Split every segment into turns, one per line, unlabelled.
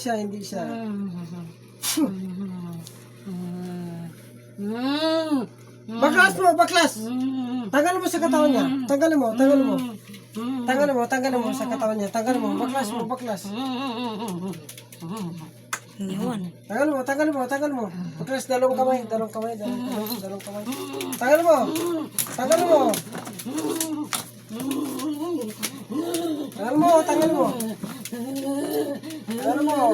Hindi siya. Baklas mo, baklas! Tanggalin mo sa katawan niya. Tanggalin mo sa katawan niya. Tanggalin mo, baklas mo, baklas.
Yun.
Tanggalin mo. Baklas, dalawang kamay. Tanggalin mo.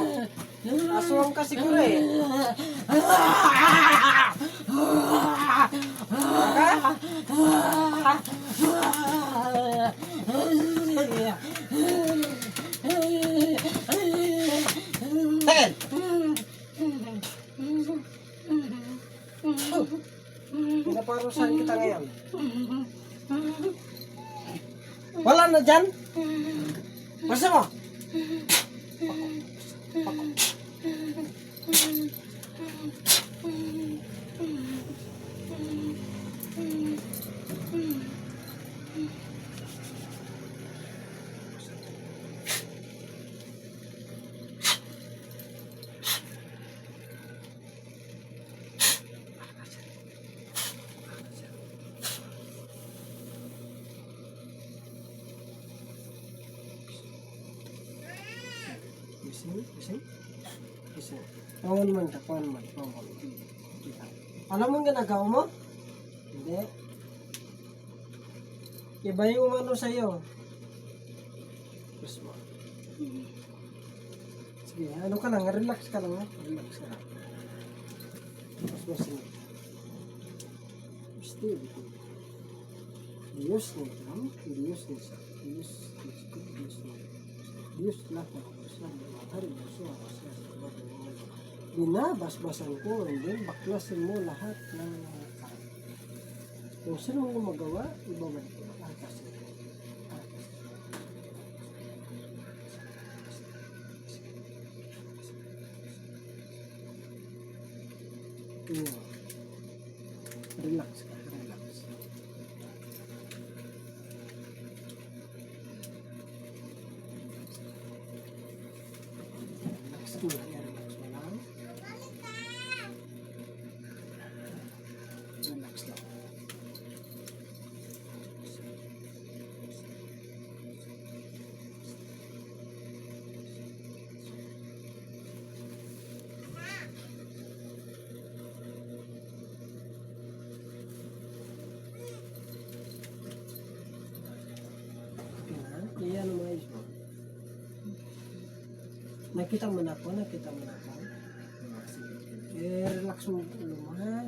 Aswang ka siguro eh. Tingin. Pinaparusahan kita ngayon. Wala na dyan? Basta mo. Gising. Pangon man. Alam mo ang ginagawa mo? Hindi. Iba yung ano sa'yo. Gusto mo. Sige, ano ka lang, relax ka lang. Relax ka lang. Mas masin. Still. Dios lahat ng Islam. Binabasbasan ko, hindi baklasin mo lahat ng kung sino mo magawa, ibabalik ko atas ito. Relax ka, relax. Relax mo lang. Relax lang. Iyan ang mga ismo. Nakita mo na po. Relax mo ulo mo, ha?